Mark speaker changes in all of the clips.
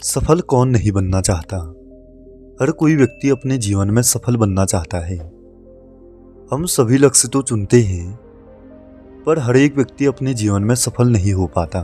Speaker 1: सफल कौन नहीं बनना चाहता। हर कोई व्यक्ति अपने जीवन में सफल बनना चाहता है। हम सभी लक्ष्य तो चुनते हैं, पर हर एक व्यक्ति अपने जीवन में सफल नहीं हो पाता।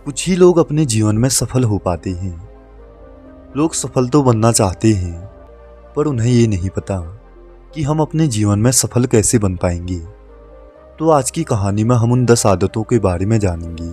Speaker 1: कुछ ही लोग अपने जीवन में सफल हो पाते हैं। लोग सफल तो बनना चाहते हैं, पर उन्हें ये नहीं पता कि हम अपने जीवन में सफल कैसे बन पाएंगे। तो आज की कहानी में हम उन 10 आदतों के बारे में जानेंगे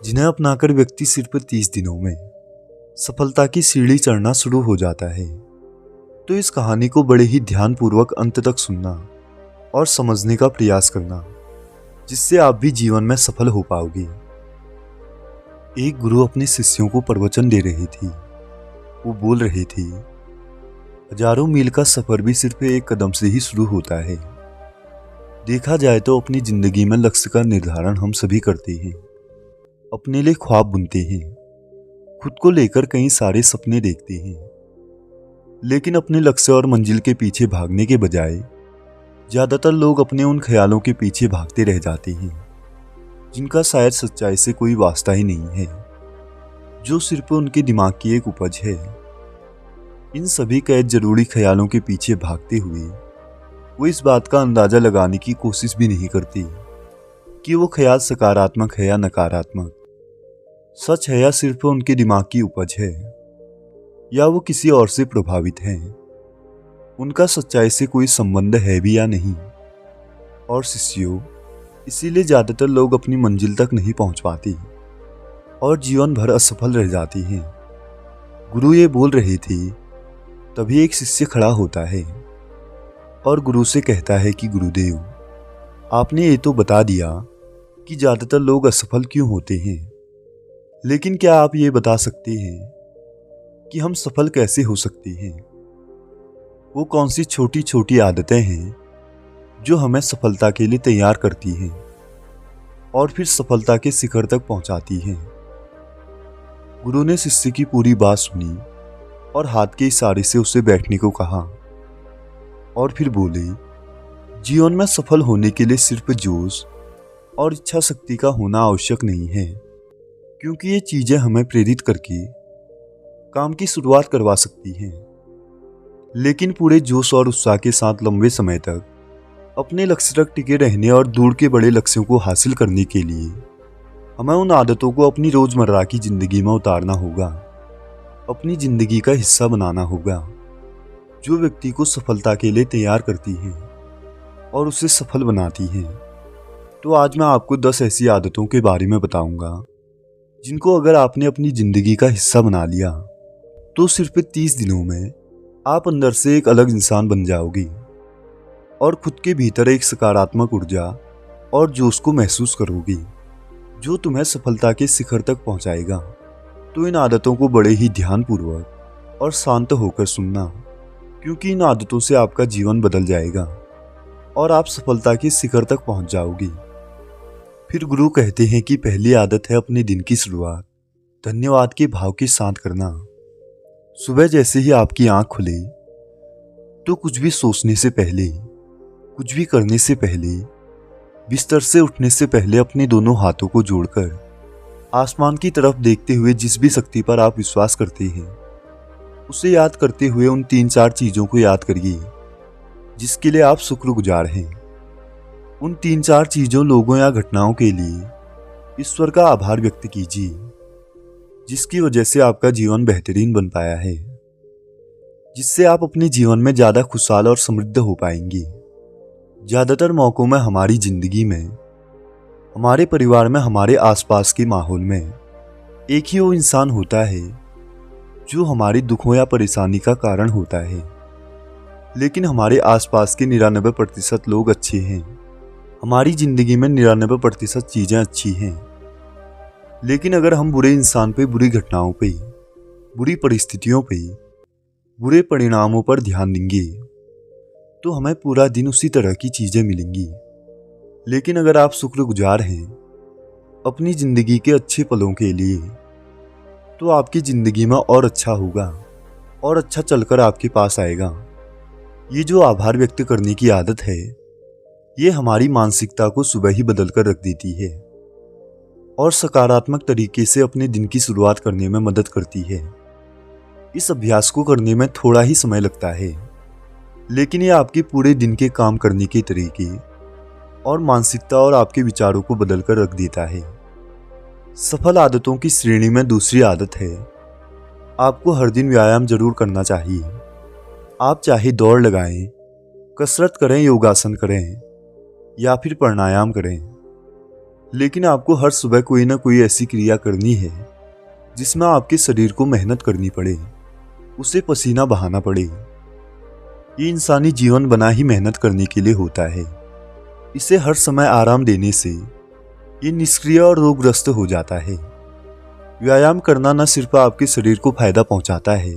Speaker 1: जिन्हें अपनाकर व्यक्ति सिर्फ 30 दिनों में सफलता की सीढ़ी चढ़ना शुरू हो जाता है। तो इस कहानी को बड़े ही ध्यानपूर्वक अंत तक सुनना और समझने का प्रयास करना, जिससे आप भी जीवन में सफल हो पाओगे। एक गुरु अपने शिष्यों को प्रवचन दे रही थी। वो बोल रही थी, हजारों मील का सफर भी सिर्फ एक कदम से ही शुरू होता है। देखा जाए तो अपनी जिंदगी में लक्ष्य का निर्धारण हम सभी करते हैं, अपने लिए ख्वाब बुनते हैं, खुद को लेकर कई सारे सपने देखते हैं, लेकिन अपने लक्ष्य और मंजिल के पीछे भागने के बजाय ज्यादातर लोग अपने उन ख्यालों के पीछे भागते रह जाते हैं जिनका शायद सच्चाई से कोई वास्ता ही नहीं है, जो सिर्फ उनके दिमाग की एक उपज है। इन सभी कैद जरूरी ख्यालों के पीछे भागते हुए वो इस बात का अंदाजा लगाने की कोशिश भी नहीं करते कि वो ख्याल सकारात्मक है या नकारात्मक, सच है या सिर्फ उनके दिमाग की उपज है, या वो किसी और से प्रभावित हैं। उनका सच्चाई से कोई संबंध है भी या नहीं। और शिष्यों, इसीलिए ज्यादातर लोग अपनी मंजिल तक नहीं पहुंच पाते और जीवन भर असफल रह जाते हैं। गुरु ये बोल रही थी, तभी एक शिष्य खड़ा होता है और गुरु से कहता है कि गुरुदेव, आपने ये तो बता दिया कि ज्यादातर लोग असफल क्यों होते हैं, लेकिन क्या आप ये बता सकते हैं कि हम सफल कैसे हो सकते हैं? वो कौन सी छोटी छोटी आदतें हैं जो हमें सफलता के लिए तैयार करती हैं और फिर सफलता के शिखर तक पहुंचाती हैं? गुरु ने शिष्य की पूरी बात सुनी और हाथ के इशारे से उसे बैठने को कहा और फिर बोले, जीवन में सफल होने के लिए सिर्फ जोश और इच्छा शक्ति का होना आवश्यक नहीं है, क्योंकि ये चीजें हमें प्रेरित करके काम की शुरुआत करवा सकती हैं। लेकिन पूरे जोश और उत्साह के साथ लंबे समय तक अपने लक्ष्य तक टिके रहने और दूर के बड़े लक्ष्यों को हासिल करने के लिए हमें उन आदतों को अपनी रोजमर्रा की जिंदगी में उतारना होगा, अपनी जिंदगी का हिस्सा बनाना होगा, जो व्यक्ति को सफलता के लिए तैयार करती हैं और उसे सफल बनाती हैं। तो आज मैं आपको 10 ऐसी आदतों के बारे में बताऊंगा जिनको अगर आपने अपनी जिंदगी का हिस्सा बना लिया तो सिर्फ 30 दिनों में आप अंदर से एक अलग इंसान बन जाओगे और खुद के भीतर एक सकारात्मक ऊर्जा और जोश को महसूस करोगे, जो तुम्हें सफलता के शिखर तक पहुंचाएगा। तो इन आदतों को बड़े ही ध्यानपूर्वक और शांत होकर सुनना, क्योंकि इन आदतों से आपका जीवन बदल जाएगा और आप सफलता के शिखर तक पहुंच जाओगे। फिर गुरु कहते हैं कि पहली आदत है अपने दिन की शुरुआत धन्यवाद के भाव के साथ करना। सुबह जैसे ही आपकी आंख खुले तो कुछ भी सोचने से पहले, कुछ भी करने से पहले, बिस्तर से उठने से पहले अपने दोनों हाथों को जोड़कर आसमान की तरफ देखते हुए जिस भी शक्ति पर आप विश्वास करते हैं उसे याद करते हुए उन 3-4 चीजों को याद करिए जिसके लिए आप शुक्रगुजार हैं। उन 3-4 चीजों, लोगों या घटनाओं के लिए ईश्वर का आभार व्यक्त कीजिए, जिसकी वजह से आपका जीवन बेहतरीन बन पाया है, जिससे आप अपने जीवन में ज्यादा खुशहाल और समृद्ध हो पाएंगे। ज्यादातर मौकों में हमारी जिंदगी में, हमारे परिवार में, हमारे आसपास के माहौल में एक ही वो इंसान होता है जो हमारे दुखों या परेशानी का कारण होता है, लेकिन हमारे आसपास के 99% लोग अच्छे हैं। हमारी जिंदगी में 99% चीजें अच्छी हैं, लेकिन अगर हम बुरे इंसान पे, बुरी घटनाओं पे, बुरी परिस्थितियों पे, बुरे परिणामों पर ध्यान देंगे तो हमें पूरा दिन उसी तरह की चीजें मिलेंगी। लेकिन अगर आप शुक्रगुजार हैं अपनी जिंदगी के अच्छे पलों के लिए, तो आपकी जिंदगी में और अच्छा होगा और अच्छा चलकर आपके पास आएगा। ये जो आभार व्यक्त करने की आदत है, ये हमारी मानसिकता को सुबह ही बदल कर रख देती है। और सकारात्मक तरीके से अपने दिन की शुरुआत करने में मदद करती है। इस अभ्यास को करने में थोड़ा ही समय लगता है, लेकिन यह आपके पूरे दिन के काम करने के तरीके और मानसिकता और आपके विचारों को बदलकर रख देता है। सफल आदतों की श्रेणी में दूसरी आदत है, आपको हर दिन व्यायाम जरूर करना चाहिए। आप चाहे दौड़ लगाएं, कसरत करें, योगासन करें या फिर प्राणायाम करें, लेकिन आपको हर सुबह कोई ना कोई ऐसी क्रिया करनी है जिसमें आपके शरीर को मेहनत करनी पड़े, उसे पसीना बहाना पड़े। ये इंसानी जीवन बना ही मेहनत करने के लिए होता है। इसे हर समय आराम देने से ये निष्क्रिय और रोगग्रस्त हो जाता है। व्यायाम करना न सिर्फ आपके शरीर को फायदा पहुंचाता है,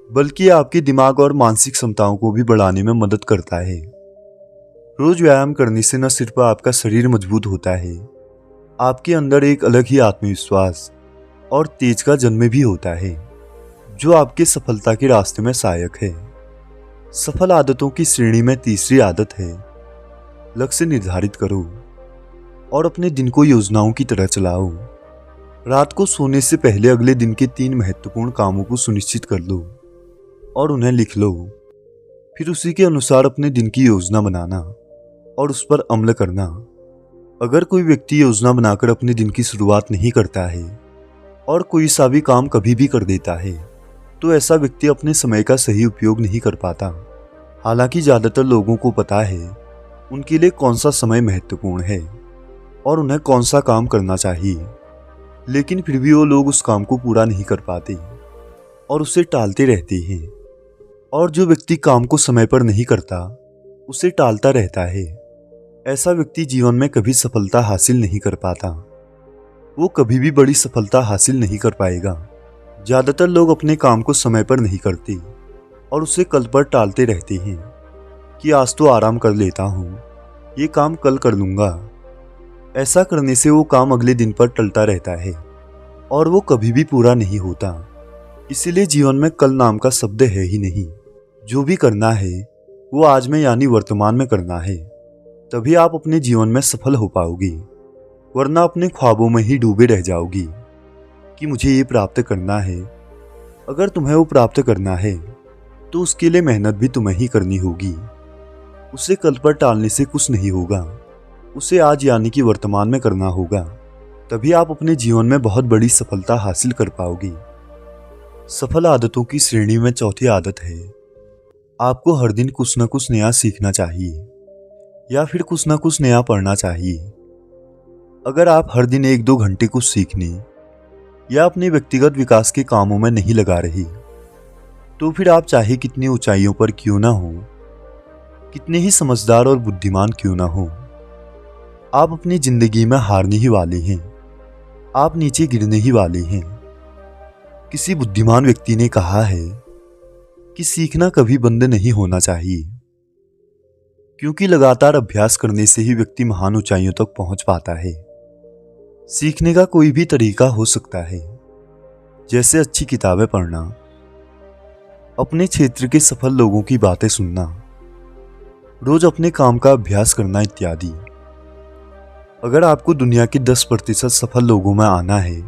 Speaker 1: बल्कि आपके दिमाग और मानसिक क्षमताओं को भी बढ़ाने में मदद करता है। रोज व्यायाम करने से न सिर्फ आपका शरीर मजबूत होता है, आपके अंदर एक अलग ही आत्मविश्वास और तेज का जन्म भी होता है, जो आपके सफलता के रास्ते में सहायक है। सफल आदतों की श्रेणी में तीसरी आदत है, लक्ष्य निर्धारित करो और अपने दिन को योजनाओं की तरह चलाओ। रात को सोने से पहले अगले दिन के 3 महत्वपूर्ण कामों को सुनिश्चित कर लो और उन्हें लिख लो। फिर उसी के अनुसार अपने दिन की योजना बनाना और उस पर अमल करना। अगर कोई व्यक्ति योजना बनाकर अपने दिन की शुरुआत नहीं करता है और कोई सा भी काम कभी भी कर देता है, तो ऐसा व्यक्ति अपने समय का सही उपयोग नहीं कर पाता। हालांकि ज़्यादातर लोगों को पता है उनके लिए कौन सा समय महत्वपूर्ण है और उन्हें कौन सा काम करना चाहिए, लेकिन फिर भी वो लोग उस काम को पूरा नहीं कर पाते और उसे टालते रहते हैं। और जो व्यक्ति काम को समय पर नहीं करता, उसे टालता रहता है, ऐसा व्यक्ति जीवन में कभी सफलता हासिल नहीं कर पाता। वो कभी भी बड़ी सफलता हासिल नहीं कर पाएगा। ज़्यादातर लोग अपने काम को समय पर नहीं करते और उसे कल पर टालते रहते हैं कि आज तो आराम कर लेता हूँ, ये काम कल कर लूँगा। ऐसा करने से वो काम अगले दिन पर टलता रहता है और वो कभी भी पूरा नहीं होता। इसीलिए जीवन में कल नाम का शब्द है ही नहीं। जो भी करना है वो आज में यानी वर्तमान में करना है, तभी आप अपने जीवन में सफल हो पाओगे, वरना अपने ख्वाबों में ही डूबे रह जाओगी कि मुझे ये प्राप्त करना है। अगर तुम्हें वो प्राप्त करना है तो उसके लिए मेहनत भी तुम्हें ही करनी होगी। उसे कल पर टालने से कुछ नहीं होगा, उसे आज यानी कि वर्तमान में करना होगा, तभी आप अपने जीवन में बहुत बड़ी सफलता हासिल कर पाओगे। सफल आदतों की श्रेणी में चौथी आदत है, आपको हर दिन कुछ न कुछ नया सीखना चाहिए या फिर कुछ न कुछ नया पढ़ना चाहिए। अगर आप हर दिन 1-2 घंटे कुछ सीखने या अपने व्यक्तिगत विकास के कामों में नहीं लगा रहे, तो फिर आप चाहे कितनी ऊंचाइयों पर क्यों ना हो, कितने ही समझदार और बुद्धिमान क्यों ना हो, आप अपनी जिंदगी में हारने ही वाले हैं, आप नीचे गिरने ही वाले हैं। किसी बुद्धिमान व्यक्ति ने कहा है कि सीखना कभी बंद नहीं होना चाहिए, क्योंकि लगातार अभ्यास करने से ही व्यक्ति महान ऊंचाइयों तक पहुंच पाता है। सीखने का कोई भी तरीका हो सकता है, जैसे अच्छी किताबें पढ़ना, अपने क्षेत्र के सफल लोगों की बातें सुनना, रोज अपने काम का अभ्यास करना इत्यादि। अगर आपको दुनिया के 10% सफल लोगों में आना है,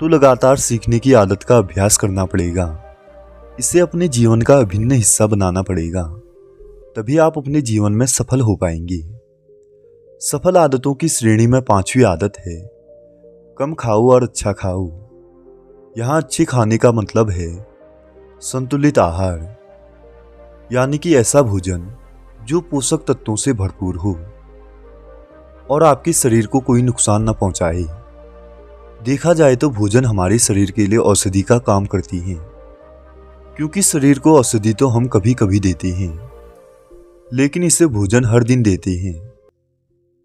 Speaker 1: तो लगातार सीखने की आदत का अभ्यास करना पड़ेगा। इसे अपने जीवन का अभिन्न हिस्सा बनाना पड़ेगा, तभी आप अपने जीवन में सफल हो पाएंगे। सफल आदतों की श्रेणी में 5वीं आदत है, कम खाओ और अच्छा खाओ। यहाँ अच्छे खाने का मतलब है संतुलित आहार, यानी कि ऐसा भोजन जो पोषक तत्वों से भरपूर हो और आपके शरीर को कोई नुकसान न पहुंचाए। देखा जाए तो भोजन हमारे शरीर के लिए औषधि का काम करती है, क्योंकि शरीर को औषधि तो हम कभी कभी देते हैं, लेकिन इसे भोजन हर दिन देते हैं।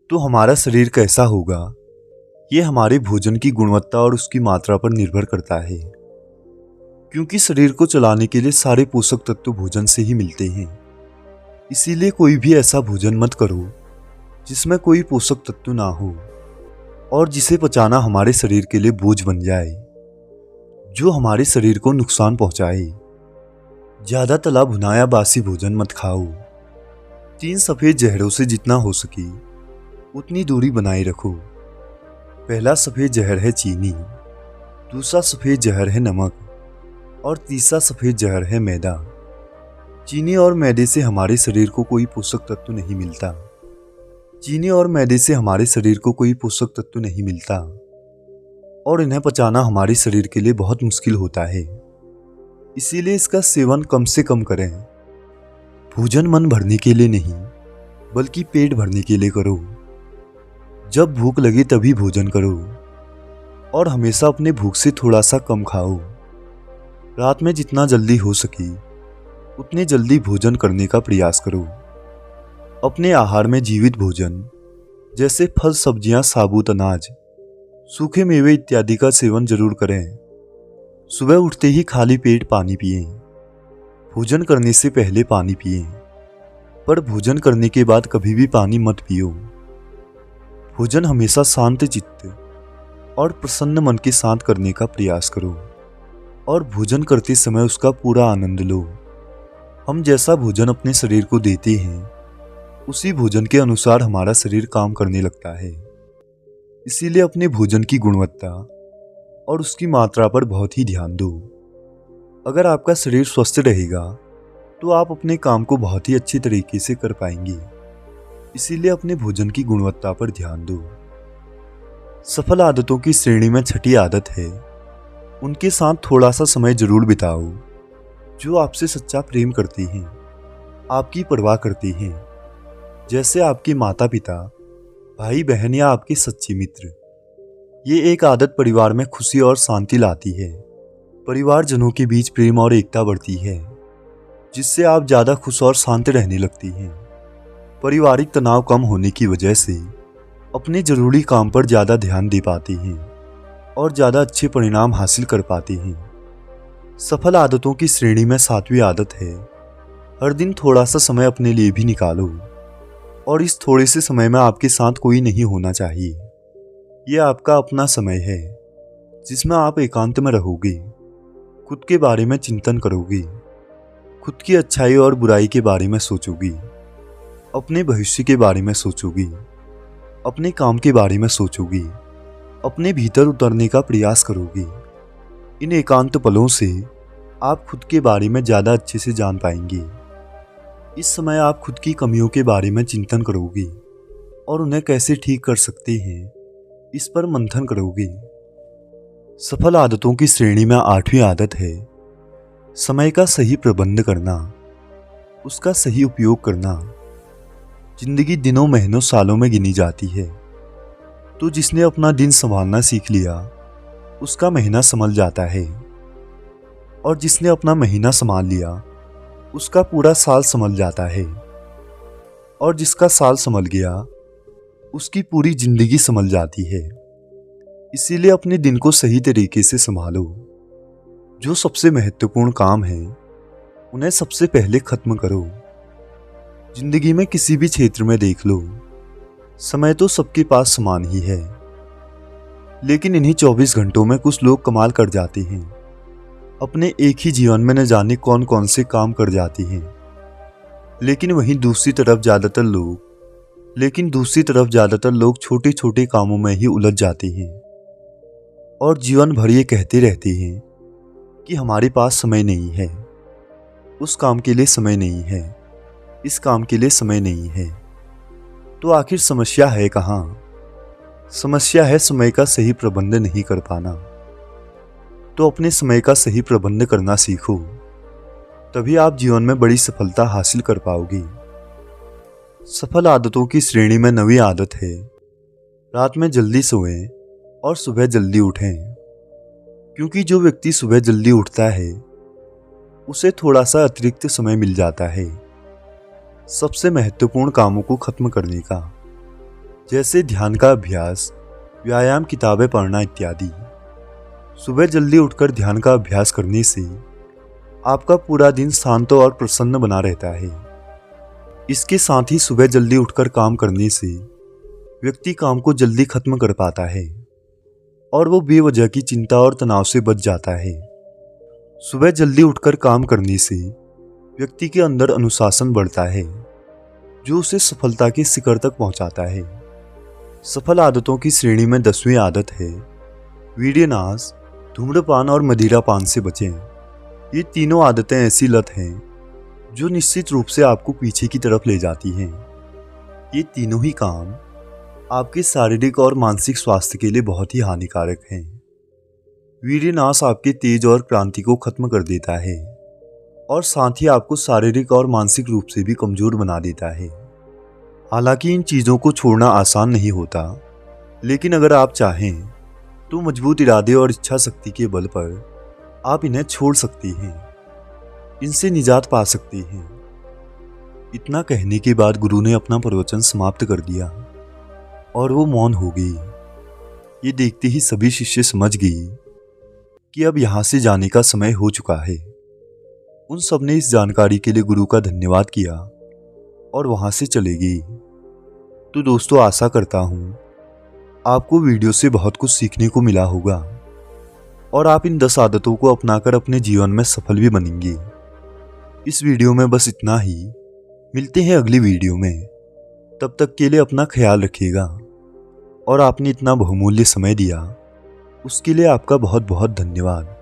Speaker 1: तो हमारा शरीर कैसा होगा, ये हमारे भोजन की गुणवत्ता और उसकी मात्रा पर निर्भर करता है, क्योंकि शरीर को चलाने के लिए सारे पोषक तत्व भोजन से ही मिलते हैं। इसीलिए कोई भी ऐसा भोजन मत करो जिसमें कोई पोषक तत्व ना हो और जिसे पचाना हमारे शरीर के लिए बोझ बन जाए, जो हमारे शरीर को नुकसान पहुंचाए। ज्यादा तला भुनाया बासी भोजन मत खाओ। 3 सफेद जहरों से जितना हो सके उतनी दूरी बनाए रखो। पहला सफ़ेद जहर है चीनी, दूसरा सफ़ेद जहर है नमक और तीसरा सफ़ेद जहर है मैदा। चीनी और मैदे से हमारे शरीर को कोई पोषक तत्व नहीं मिलता। चीनी और मैदे से हमारे शरीर को कोई पोषक तत्व नहीं मिलता और इन्हें पचाना हमारे शरीर के लिए बहुत मुश्किल होता है। इसीलिए इसका सेवन कम से कम करें। भोजन मन भरने के लिए नहीं, बल्कि पेट भरने के लिए करो। जब भूख लगे तभी भोजन करो और हमेशा अपने भूख से थोड़ा सा कम खाओ। रात में जितना जल्दी हो सके उतने जल्दी भोजन करने का प्रयास करो। अपने आहार में जीवित भोजन जैसे फल, सब्जियां, साबुत अनाज, सूखे मेवे इत्यादि का सेवन जरूर करें। सुबह उठते ही खाली पेट पानी पिएं। भोजन करने से पहले पानी पिएं, पर भोजन करने के बाद कभी भी पानी मत पियो। भोजन हमेशा शांत चित्त और प्रसन्न मन के साथ करने का प्रयास करो और भोजन करते समय उसका पूरा आनंद लो। हम जैसा भोजन अपने शरीर को देते हैं, उसी भोजन के अनुसार हमारा शरीर काम करने लगता है। इसीलिए अपने भोजन की गुणवत्ता और उसकी मात्रा पर बहुत ही ध्यान दो। अगर आपका शरीर स्वस्थ रहेगा तो आप अपने काम को बहुत ही अच्छी तरीके से कर पाएंगे। इसीलिए अपने भोजन की गुणवत्ता पर ध्यान दो। सफल आदतों की श्रेणी में छठी आदत है, उनके साथ थोड़ा सा समय जरूर बिताओ जो आपसे सच्चा प्रेम करते हैं, आपकी परवाह करते हैं, जैसे आपके माता पिता, भाई बहन या आपके सच्चे मित्र। ये एक आदत परिवार में खुशी और शांति लाती है। परिवारजनों के बीच प्रेम और एकता बढ़ती है, जिससे आप ज़्यादा खुश और शांत रहने लगती हैं। पारिवारिक तनाव कम होने की वजह से अपने जरूरी काम पर ज़्यादा ध्यान दे पाते हैं और ज़्यादा अच्छे परिणाम हासिल कर पाते हैं। सफल आदतों की श्रेणी में सातवीं आदत है, हर दिन थोड़ा सा समय अपने लिए भी निकालो और इस थोड़े से समय में आपके साथ कोई नहीं होना चाहिए। ये आपका अपना समय है जिसमें आप एकांत में रहोगे, खुद के बारे में चिंतन करोगे, खुद की अच्छाई और बुराई के बारे में सोचोगे, अपने भविष्य के बारे में सोचोगे, अपने काम के बारे में सोचोगे, अपने भीतर उतरने का प्रयास करोगे। इन एकांत पलों से आप खुद के बारे में ज़्यादा अच्छे से जान पाएंगे। इस समय आप खुद की कमियों के बारे में चिंतन करोगे और उन्हें कैसे ठीक कर सकते हैं इस पर मंथन करोगे। सफल आदतों की श्रेणी में आठवीं आदत है, समय का सही प्रबंध करना, उसका सही उपयोग करना। जिंदगी दिनों, महीनों, सालों में गिनी जाती है, तो जिसने अपना दिन संभालना सीख लिया उसका महीना संभल जाता है और जिसने अपना महीना संभाल लिया उसका पूरा साल संभल जाता है और जिसका साल संभल गया उसकी पूरी जिंदगी संभल जाती है। इसीलिए अपने दिन को सही तरीके से संभालो। जो सबसे महत्वपूर्ण काम है उन्हें सबसे पहले खत्म करो। जिंदगी में किसी भी क्षेत्र में देख लो, समय तो सबके पास समान ही है, लेकिन इन्हीं 24 घंटों में कुछ लोग कमाल कर जाते हैं। अपने एक ही जीवन में न जाने कौन कौन से काम कर जाते हैं, लेकिन वहीं दूसरी तरफ ज़्यादातर लोग छोटे छोटे कामों में ही उलझ जाते हैं और जीवन भर ये कहते रहते हैं कि हमारे पास समय नहीं है, उस काम के लिए समय नहीं है, इस काम के लिए समय नहीं है। तो आखिर समस्या है कहाँ? समस्या है समय का सही प्रबंध नहीं कर पाना। तो अपने समय का सही प्रबंध करना सीखो, तभी आप जीवन में बड़ी सफलता हासिल कर पाओगे। सफल आदतों की श्रेणी में 9वीं आदत है, रात में जल्दी सोएं और सुबह जल्दी उठें। क्योंकि जो व्यक्ति सुबह जल्दी उठता है उसे थोड़ा सा अतिरिक्त समय मिल जाता है सबसे महत्वपूर्ण कामों को खत्म करने का, जैसे ध्यान का अभ्यास, व्यायाम, किताबें पढ़ना इत्यादि। सुबह जल्दी उठकर ध्यान का अभ्यास करने से आपका पूरा दिन शांत और प्रसन्न बना रहता है। इसके साथ ही सुबह जल्दी उठकर काम करने से व्यक्ति काम को जल्दी खत्म कर पाता है और वो बेवजह की चिंता और तनाव से बच जाता है। सुबह जल्दी उठकर काम करने से व्यक्ति के अंदर अनुशासन बढ़ता है, जो उसे सफलता के शिखर तक पहुंचाता है। सफल आदतों की श्रेणी में 10वीं आदत है वीर्यनाश। धूम्रपान और मदिरापान से बचें। ये तीनों आदतें ऐसी लत हैं जो निश्चित रूप से आपको पीछे की तरफ ले जाती हैं। ये तीनों ही काम आपके शारीरिक और मानसिक स्वास्थ्य के लिए बहुत ही हानिकारक हैं। वीर्यनाश आपके तेज और क्रांति को खत्म कर देता है और साथ ही आपको शारीरिक और मानसिक रूप से भी कमजोर बना देता है। हालांकि इन चीज़ों को छोड़ना आसान नहीं होता, लेकिन अगर आप चाहें तो मजबूत इरादे और इच्छा शक्ति के बल पर आप इन्हें छोड़ सकती हैं, इनसे निजात पा सकती हैं। इतना कहने के बाद गुरु ने अपना प्रवचन समाप्त कर दिया और वो मौन हो गई। ये देखते ही सभी शिष्य समझ गई कि अब यहाँ से जाने का समय हो चुका है। उन सब ने इस जानकारी के लिए गुरु का धन्यवाद किया और वहाँ से चले गई। तो दोस्तों, आशा करता हूँ आपको वीडियो से बहुत कुछ सीखने को मिला होगा और आप इन 10 आदतों को अपनाकर अपने जीवन में सफल भी बनेंगे। इस वीडियो में बस इतना ही। मिलते हैं अगली वीडियो में। तब तक के लिए अपना ख्याल रखिएगा और आपने इतना बहुमूल्य समय दिया उसके लिए आपका बहुत बहुत धन्यवाद।